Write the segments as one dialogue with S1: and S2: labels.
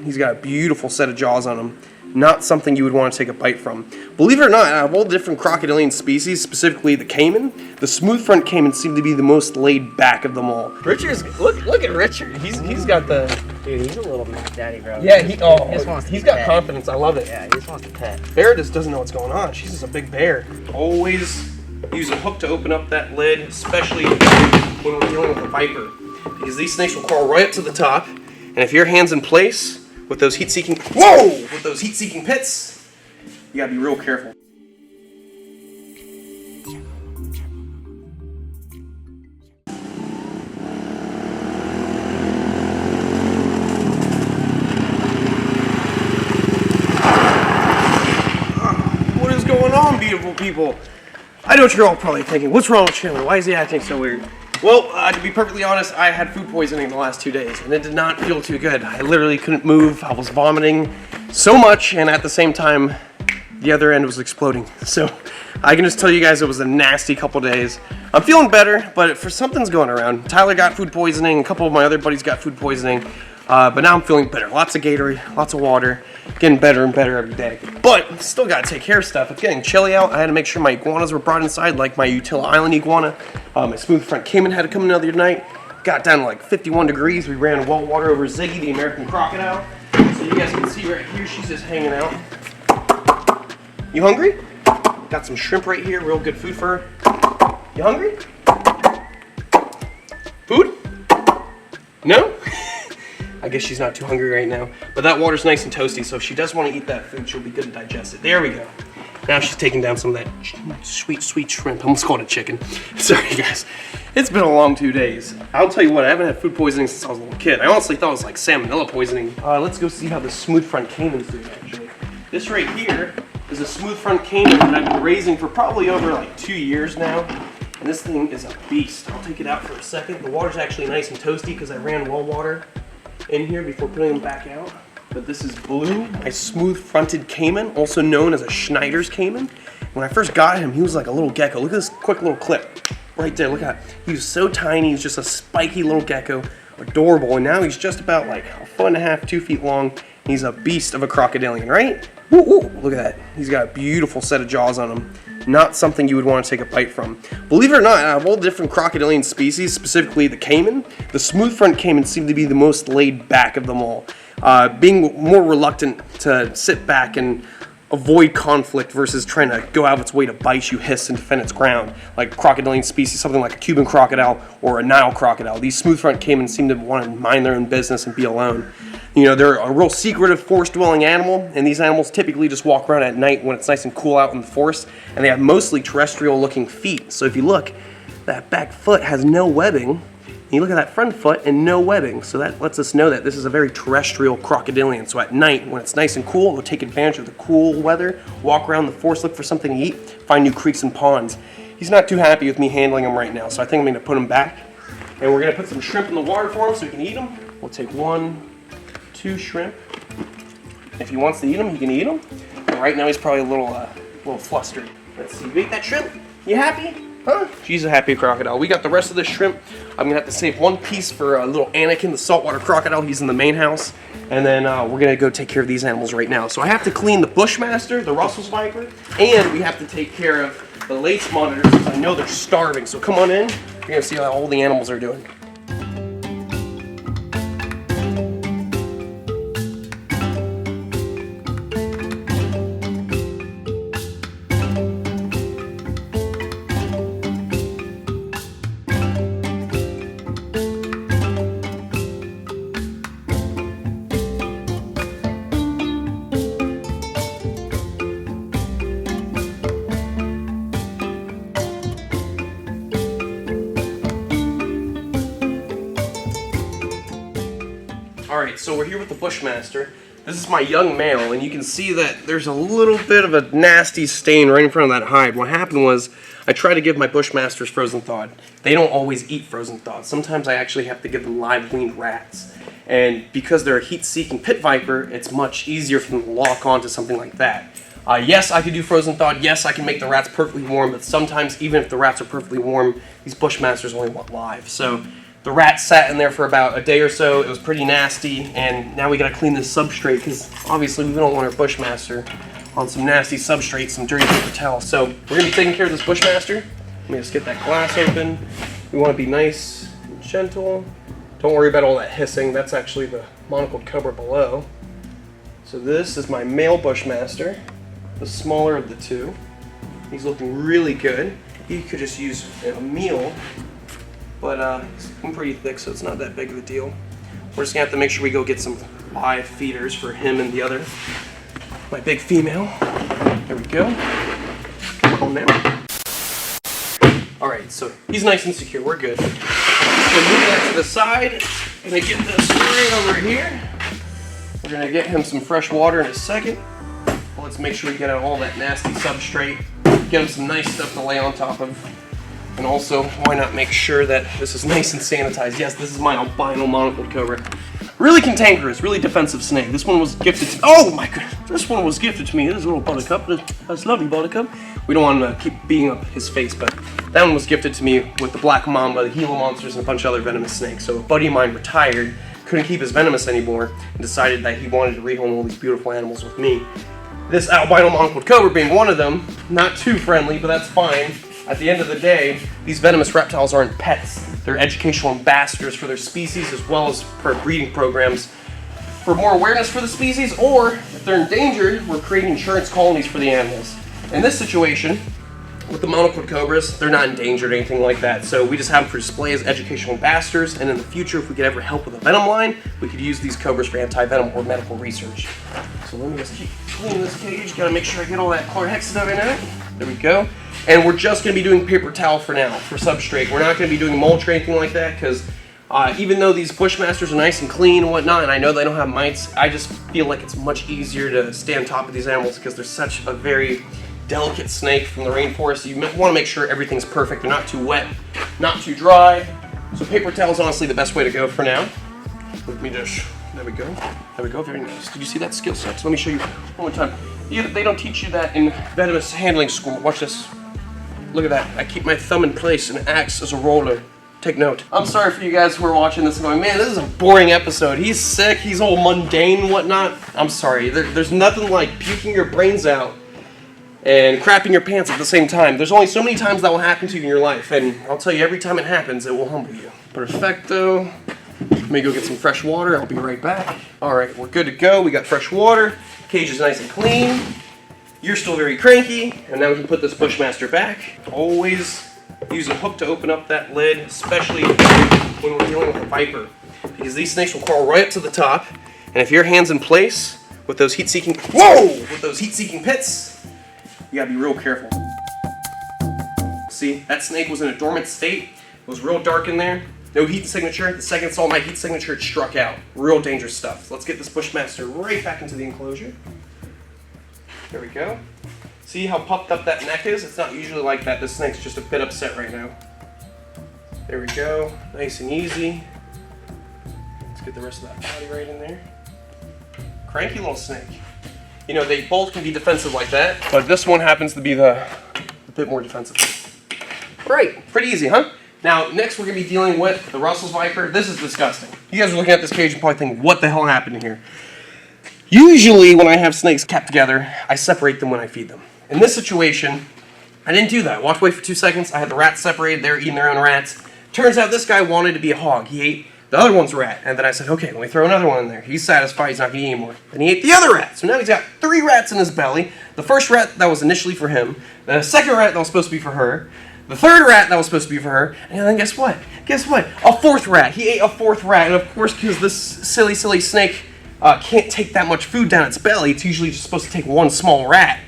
S1: He's got a beautiful set of jaws on him. Not something you would want to take a bite from. Believe it or not, out of all the different crocodilian species, specifically the caiman, the smooth front caiman seemed to be the most laid back of them all. Richard's, look at Richard. He's got the...
S2: Dude, he's a little Mac Daddy, bro.
S1: Yeah, he's got confidence. I love it.
S2: Yeah, he just wants to pet.
S1: Beara just doesn't know what's going on. She's just a big bear. Always use a hook to open up that lid, especially when we're dealing with a viper. Because these snakes will crawl right up to the top, and if your hand's in place with those heat-seeking... Whoa! With those heat-seeking pits, you gotta be real careful. What is going on, beautiful people? I know what you're all probably thinking. What's wrong with Chandler? Why is he acting so weird? Well, to be perfectly honest, I had food poisoning the last 2 days, and it did not feel too good. I literally couldn't move. I was vomiting so much, and at the same time, the other end was exploding. So I can just tell you guys it was a nasty couple days. I'm feeling better, but for something's going around. Tyler got food poisoning. A couple of my other buddies got food poisoning. But now I'm feeling better. Lots of Gatorade, lots of water, getting better and better every day. But still got to take care of stuff. It's getting chilly out. I had to make sure my iguanas were brought inside, like my Utila Island iguana. My smooth front caiman had to come in the other night. Got down to like 51 degrees. We ran well water over Ziggy, the American crocodile. So you guys can see right here, she's just hanging out. You hungry? Got some shrimp right here, real good food for her. You hungry? Food? No? I guess she's not too hungry right now. But that water's nice and toasty, so if she does want to eat that food, she'll be good to digest it. There we go. Now she's taking down some of that sweet, sweet shrimp. I almost called it chicken. Sorry, guys. It's been a long 2 days. I'll tell you what, I haven't had food poisoning since I was a little kid. I honestly thought it was like salmonella poisoning. Let's go see how the smooth front caiman's doing, actually. This right here is a smooth front caiman that I've been raising for probably over like 2 years now. And this thing is a beast. I'll take it out for a second. The water's actually nice and toasty because I ran well water in here before putting them back out. But this is Blue, my smooth-fronted caiman, also known as a Schneider's caiman. When I first got him, he was like a little gecko. Look at this quick little clip right there. Look at that. He was so tiny. He was just a spiky little gecko, adorable. And now he's just about like 1.5 feet, 2 feet long. He's a beast of a crocodilian, right? Woo, woo. Look at that. He's got a beautiful set of jaws on him. Not something you would want to take a bite from. Believe it or not, out of all the different crocodilian species, specifically the caiman, the smooth front caiman seemed to be the most laid back of them all. Being more reluctant to sit back and avoid conflict versus trying to go out of its way to bite you, hiss, and defend its ground. Like crocodilian species, something like a Cuban crocodile or a Nile crocodile. These smooth front caiman seem to want to mind their own business and be alone. You know, they're a real secretive forest-dwelling animal, and these animals typically just walk around at night when it's nice and cool out in the forest, and they have mostly terrestrial-looking feet. So if you look, that back foot has no webbing, and you look at that front foot and no webbing, so that lets us know that this is a very terrestrial crocodilian. So at night, when it's nice and cool, they'll take advantage of the cool weather, walk around the forest, look for something to eat, find new creeks and ponds. He's not too happy with me handling him right now, so I think I'm going to put him back, and we're going to put some shrimp in the water for him so he can eat them. We'll take 1, 2 shrimp. If he wants to eat them, he can eat them. But right now he's probably a little flustered. Let's see. You ate that shrimp? You happy? Huh? She's a happy crocodile. We got the rest of this shrimp. I'm gonna have to save one piece for little Anakin, the saltwater crocodile. He's in the main house. And then we're gonna go take care of these animals right now. So I have to clean the Bushmaster, the Russell's viper, and we have to take care of the lace monitors because I know they're starving. So come on in. You're gonna see how all the animals are doing. Alright, so we're here with the Bushmaster. This is my young male, and you can see that there's a little bit of a nasty stain right in front of that hide. What happened was, I tried to give my Bushmasters frozen thawed. They don't always eat frozen thawed. Sometimes I actually have to give them live weaned rats. And because they're a heat-seeking pit viper, it's much easier for them to lock onto something like that. Yes, I can do frozen thawed. Yes, I can make the rats perfectly warm, but sometimes, even if the rats are perfectly warm, these Bushmasters only want live. So The rat sat in there for about a day or so. It was pretty nasty, and now we gotta clean this substrate because obviously we don't want our Bushmaster on some nasty substrate, some dirty paper towel. So we're gonna be taking care of this Bushmaster. Let me just get that glass open. We want to be nice and gentle. Don't worry about all that hissing. That's actually the monocled cobra below. So this is my male Bushmaster, the smaller of the two. He's looking really good. He could just use a meal, but he's looking pretty thick, so it's not that big of a deal. We're just gonna have to make sure we go get some live feeders for him and the other, my big female. There we go. Come on now. All right, so he's nice and secure. We're good. So move that to the side. Gonna get this right over here. We're gonna get him some fresh water in a second. Let's make sure we get out all that nasty substrate. Get him some nice stuff to lay on top of. And also, why not make sure that this is nice and sanitized? Yes, this is my albino monocled cobra. Really cantankerous, really defensive snake. This one was gifted to, oh my goodness, this one was gifted to me. This little buttercup, that's lovely buttercup. We don't want to keep beating up his face, but that one was gifted to me with the black mamba, the Gila monsters, and a bunch of other venomous snakes. So a buddy of mine retired, couldn't keep his venomous anymore, and decided that he wanted to rehome all these beautiful animals with me. This albino monocled cobra being one of them, not too friendly, but that's fine. At the end of the day, these venomous reptiles aren't pets. They're educational ambassadors for their species as well as for breeding programs for more awareness for the species, or if they're endangered, we're creating insurance colonies for the animals. In this situation, with the monocled cobras, they're not endangered or anything like that, so we just have them for display as educational ambassadors, and in the future, if we could ever help with a venom line, we could use these cobras for anti-venom or medical research. So let me just keep cleaning this cage. Gotta make sure I get all that chlorhexidine out. There we go. And we're just gonna be doing paper towel for now, for substrate. We're not gonna be doing mulch or anything like that, because even though these Bushmasters are nice and clean and whatnot, and I know they don't have mites, I just feel like it's much easier to stay on top of these animals because they're such a very delicate snake from the rainforest. You want to make sure everything's perfect. They're not too wet, not too dry. So paper towel is honestly the best way to go for now. Let me just, there we go. There we go, very nice. Did you see that skill set? So let me show you one more time. They don't teach you that in venomous handling school. Watch this. Look at that. I keep my thumb in place and acts as a roller. Take note. I'm sorry for you guys who are watching this and going, man, this is a boring episode. He's sick, he's all mundane and whatnot. I'm sorry. There's nothing like puking your brains out and crapping your pants at the same time. There's only so many times that will happen to you in your life, and I'll tell you, every time it happens, it will humble you. Perfecto. Let me go get some fresh water. I'll be right back. All right, we're good to go. We got fresh water. Cage is nice and clean. You're still very cranky, and now we can put this Bushmaster back. Always use a hook to open up that lid, especially when we're dealing with a viper, because these snakes will crawl right up to the top, and if your hand's in place with those heat-seeking, with those heat-seeking pits, you gotta be real careful. See, that snake was in a dormant state. It was real dark in there. No heat signature. The second it saw my heat signature, it struck out. Real dangerous stuff. So let's get this Bushmaster right back into the enclosure. There we go. See how puffed up that neck is? It's not usually like that. This snake's just a bit upset right now. There we go. Nice and easy. Let's get the rest of that body right in there. Cranky little snake. You know, they both can be defensive like that, but this one happens to be a bit more defensive. Right, pretty easy, huh? Now, next we're gonna be dealing with the Russell's Viper. This is disgusting. You guys are looking at this cage and probably thinking, what the hell happened here? Usually when I have snakes kept together, I separate them when I feed them. In this situation, I didn't do that. Walked away for 2 seconds. I had the rats separated. They were eating their own rats. Turns out this guy wanted to be a hog. He ate the other one's rat. And then I said, okay, let me throw another one in there. He's satisfied. He's not going to eat anymore. Then he ate the other rat. So now he's got 3 rats in his belly. The first rat that was initially for him. The second rat that was supposed to be for her. The third rat that was supposed to be for her. And then guess what? Guess what? A 4th rat. He ate a 4th rat. And of course, because this silly snake can't take that much food down its belly, it's usually just supposed to take one small rat.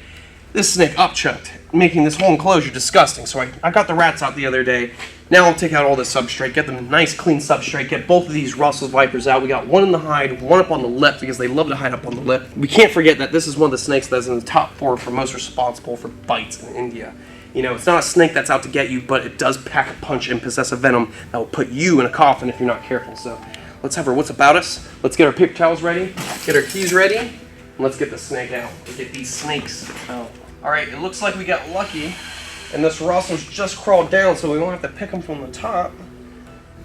S1: This snake upchucked, making this whole enclosure disgusting. So I got the rats out the other day. Now I'll take out all this substrate, get them a nice clean substrate, get both of these Russell's Vipers out. We got one in the hide, one up on the lip, because they love to hide up on the lip. We can't forget that this is one of the snakes that's in the top 4 for most responsible for bites in India. You know, it's not a snake that's out to get you, but it does pack a punch and possess a venom that will put you in a coffin if you're not careful. So let's have our what's about us. Let's get our paper towels ready, get our keys ready, and let's get the snake out. Let's get these snakes out. All right, it looks like we got lucky, and this Russell's just crawled down, so we won't have to pick them from the top.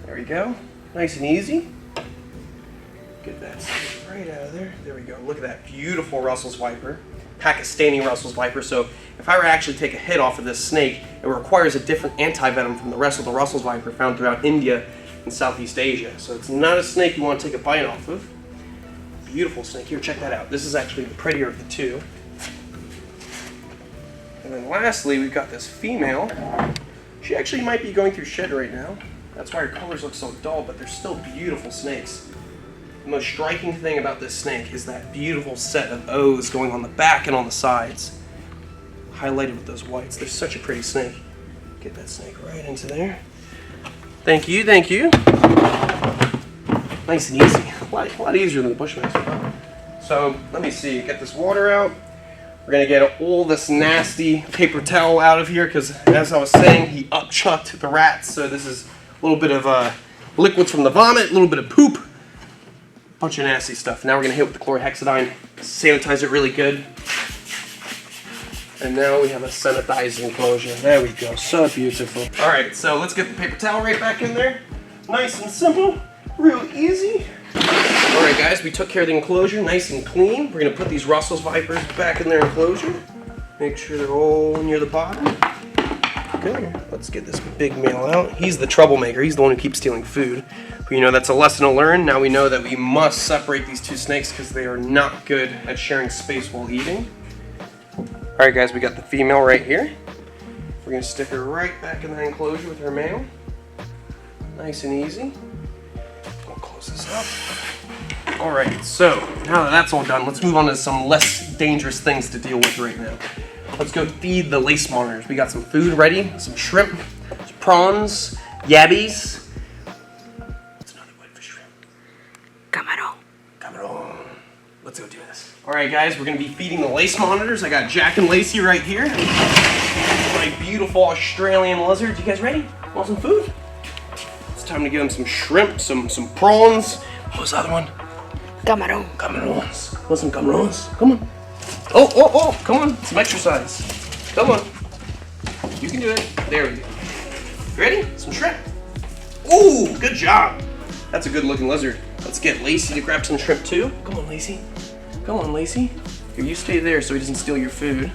S1: There There we go. Nice and easy. Get that snake right out of there. There we go. Look at that beautiful Russell's Viper. Pakistani Russell's Viper. So if I were to actually take a hit off of this snake, it requires a different anti-venom from the rest of the Russell's Viper found throughout India and Southeast Asia. So it's not a snake you want to take a bite off of. Beautiful snake. Here, check that out. This is actually the prettier of the two. And then lastly, we've got this female. She actually might be going through shed right now. That's why her colors look so dull, but they're still beautiful snakes. The most striking thing about this snake is that beautiful set of O's going on the back and on the sides. Highlighted with those whites. They're such a pretty snake. Get that snake right into there. Thank you, thank you. Nice and easy. A lot easier than the Bushmaster. So, let me see. Get this water out. We're going to get all this nasty paper towel out of here because, as I was saying, he upchucked the rats. So this is a little bit of liquids from the vomit, a little bit of poop. Bunch of nasty stuff. Now we're going to hit with the chlorhexidine, sanitize it really good. And now we have a sanitized enclosure. There we go. So beautiful. All right, so let's get the paper towel right back in there. Nice and simple, real easy. All right, guys, we took care of the enclosure, nice and clean. We're going to put these Russell's Vipers back in their enclosure. Make sure they're all near the bottom. Okay, let's get this big male out. He's the troublemaker. He's the one who keeps stealing food. But, you know, that's a lesson to learn. Now we know that we must separate these two snakes because they are not good at sharing space while eating. All right, guys, we got the female right here. We're going to stick her right back in the enclosure with her male. Nice and easy. We'll close this up. All right, so now that that's all done, let's move on to some less dangerous things to deal with right now. Let's go feed the lace monitors. We got some food ready, some shrimp, some prawns, yabbies. What's another word for shrimp?
S3: Camarón.
S1: Camarón. Let's go do this. All right, guys, we're gonna be feeding the lace monitors. I got Jack and Lacey right here. My beautiful Australian lizards. You guys ready? Want some food? It's time to give them some shrimp, some prawns. What was the other one?
S3: Camarón.
S1: Camarons. Want some camarons? Come on. Oh, come on. Some exercise. Come on. You can do it. There we go. Ready? Some shrimp. Ooh, good job. That's a good looking lizard. Let's get Lacey to grab some shrimp too. Come on, Lacey. Come on, Lacey. Here, you stay there so he doesn't steal your food.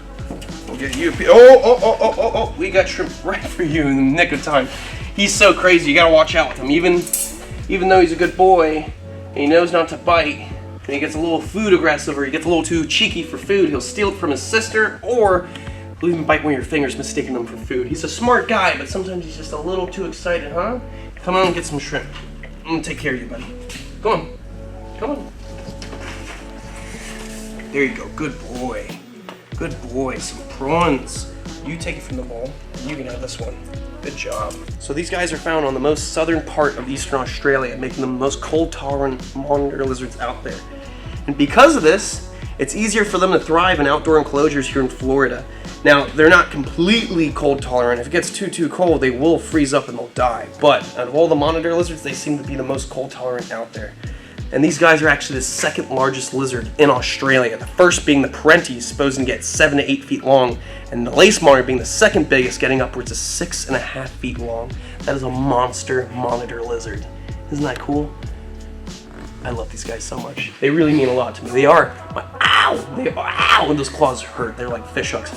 S1: We'll get you a piece. Oh. We got shrimp right for you in the nick of time. He's so crazy. You gotta watch out with him. Even though he's a good boy, and he knows not to bite, and he gets a little food aggressive or he gets a little too cheeky for food, he'll steal it from his sister, or he'll even bite one of your fingers mistaking them for food. He's a smart guy, but sometimes he's just a little too excited, huh? Come on and get some shrimp. I'm gonna take care of you, buddy. Come on. There you go, good boy. Good boy, some prawns. You take it from the bowl, and you can have this one. Good job. So these guys are found on the most southern part of Eastern Australia, making them the most cold-tolerant monitor lizards out there. And because of this, it's easier for them to thrive in outdoor enclosures here in Florida. Now, they're not completely cold-tolerant. If it gets too cold, they will freeze up and they'll die. But out of all the monitor lizards, they seem to be the most cold-tolerant out there. And these guys are actually the second largest lizard in Australia. The first being the Parenti, supposed to get 7 to 8 feet long, and the lace monitor being the second biggest, getting upwards of 6.5 feet long. That is a monster monitor lizard. Isn't that cool? I love these guys so much. They really mean a lot to me. They are when those claws hurt. They're like fish hooks.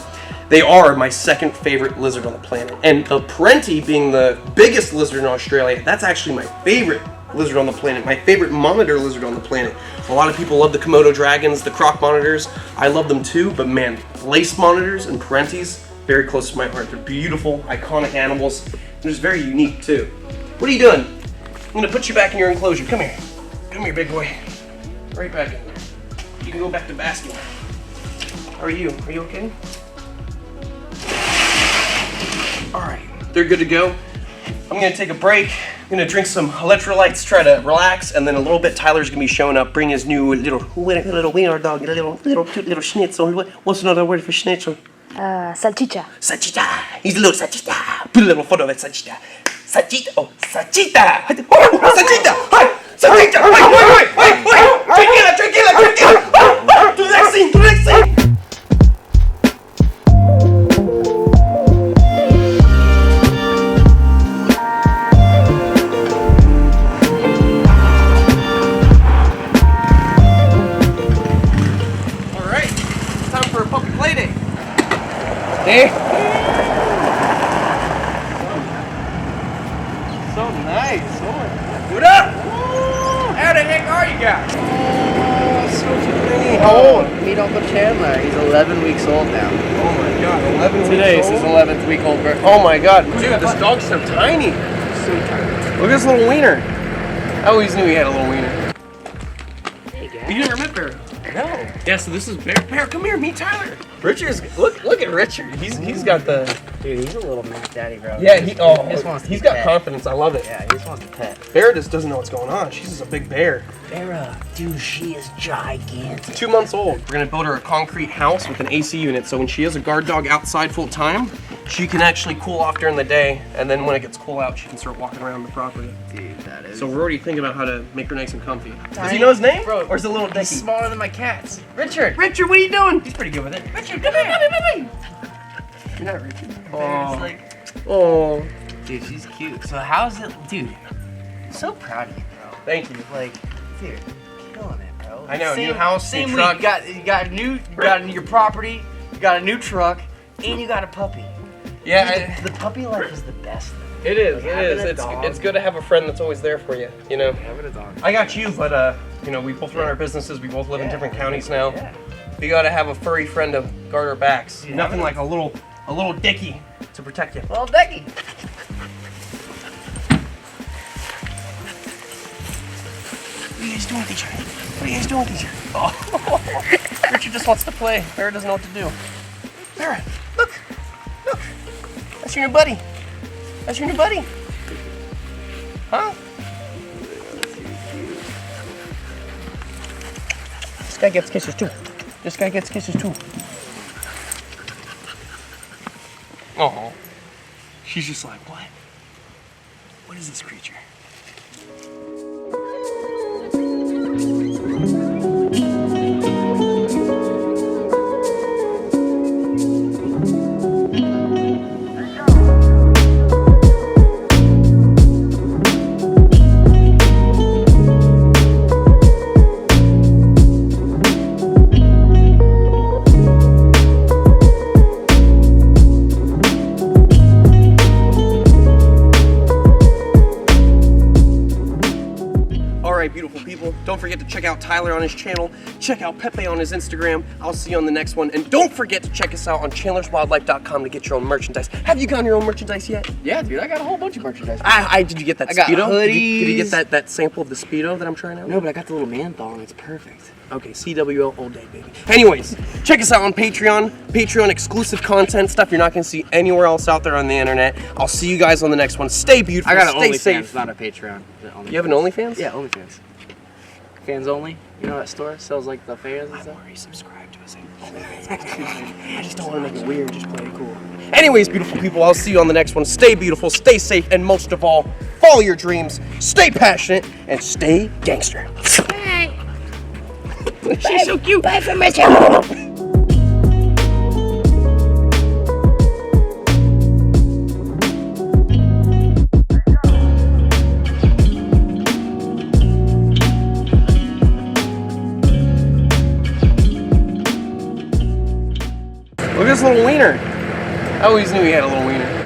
S1: They are my second favorite lizard on the planet. And the Parenti being the biggest lizard in Australia, that's actually my favorite lizard on the planet, my favorite monitor lizard on the planet. A lot of people love the Komodo dragons, the croc monitors. I love them too, but man, lace monitors and Parentis, very close to my heart. They're beautiful, iconic animals. They're just very unique too. What are you doing? I'm gonna put you back in your enclosure. Come here. Come here, big boy. Right back in there. You can go back to basking. How are you? Are you okay? All right, they're good to go. I'm gonna take a break. I'm gonna drink some electrolytes, try to relax, and then a little bit Tyler's gonna be showing up, bring his new little wiener dog, cute little schnitzel. What's another word for schnitzel?
S3: Salchicha.
S1: Salchicha. He's a little salchicha. Put a little photo of that salchicha. Salchicha. Oh, salchicha. Oh, salchicha. Hi. Salchicha. Wait. Tranquila. Do the next scene. Hey. So nice. Oh my God.
S4: What up? How the heck are you guys?
S1: Oh, so tiny. How old?
S2: Meet Uncle Chandler. He's 11 weeks old now.
S1: Oh my God, 11
S2: Today
S1: weeks
S2: is his
S1: old?
S2: 11th week old birthday.
S1: Oh my God, dude, this dog's so tiny.
S2: So tiny.
S1: Look at this little wiener. I always knew he had a little wiener.
S2: Hey, guys.
S1: You never met Beara?
S2: No.
S1: Yeah, so this is Beara. Beara, come here, meet Tyler. Richard's, look at Richard. He's got the,
S2: Dude, he's a little Mac Daddy, bro.
S1: yeah,
S2: He just wants to
S1: he's
S2: be
S1: got
S2: pet.
S1: confidence. I love it.
S2: Yeah, he just wants to pet.
S1: Beara just doesn't know what's going on. She's just a big bear.
S2: Beara, dude, she is gigantic.
S1: 2 months old. We're gonna build her a concrete house with an AC unit, so when she is a guard dog outside full time, she can actually cool off during the day, and then when it gets cool out, she can start walking around the property.
S2: Dude, that is.
S1: So we're already thinking about how to make her nice and comfy. Does
S2: Tiny.
S1: he know his name?
S4: Bro,
S1: Or is it a little
S4: He's
S1: dicky?
S4: smaller than my cats.
S1: Richard, what are you doing?
S4: He's pretty good with it.
S1: Richard, come here. You're not Richard.
S4: It's
S1: Oh,
S4: like,
S1: oh,
S4: dude, she's cute. So how's it, dude? I'm so proud of you, bro.
S1: thank you.
S4: Like, dude, killing it, bro.
S1: I know, new house,
S4: same
S1: new
S4: week.
S1: truck.
S4: You got your property, you got a new truck, and you got a puppy.
S1: Yeah,
S4: The puppy life is the best.
S1: it is.
S4: Like,
S1: It
S4: having
S1: is.
S4: a
S1: It's
S4: dog.
S1: it's good to have a friend that's always there for you. You know.
S4: Having a dog.
S1: I got you, but you know, we both run our businesses. We both live in different counties now.
S4: Yeah.
S1: We gotta have a furry friend to guard our backs.
S4: Yeah.
S1: Nothing like a little dickie to protect you.
S4: Well, Becky.
S1: What are you guys doing, teacher? What are you guys doing, teacher? Oh, Richard just wants to play. Beara doesn't know what to do. Beara, look. That's your new buddy. That's your new buddy. Huh? This guy gets kisses too. This guy gets kisses too. Oh, she's just like, what? What is this creature? Alright, beautiful people, don't forget to check out Tyler on his channel, check out Pepe on his Instagram. I'll see you on the next one, and don't forget to check us out on chandlerswildlife.com to get your own merchandise. Have you gotten your own merchandise yet?
S4: Yeah, dude, I got a whole bunch of merchandise.
S1: Did you get that
S4: I got
S1: Speedo? Did you
S4: hoodies.
S1: get that sample of the Speedo that I'm trying out?
S4: No, but I got the little man thong. It's perfect.
S1: Okay, CWL all day, baby. Anyways, check us out on Patreon. Patreon exclusive content, stuff you're not gonna see anywhere else out there on the internet. I'll see you guys on the next one. Stay beautiful,
S4: I got an
S1: stay
S4: OnlyFans,
S1: safe.
S4: not a Patreon.
S1: You have an OnlyFans?
S4: Yeah, OnlyFans. Fans only. You know that store sells like the fans and stuff.
S1: Already subscribed to us. I just don't want to make it weird, just play it cool. Anyways, beautiful people, I'll see you on the next one. Stay beautiful, stay safe, and most of all, follow your dreams, stay passionate, and stay gangster.
S3: Bye.
S1: She's so cute.
S3: Bye from Richard.
S1: Look at this little wiener. I always knew he had a little wiener.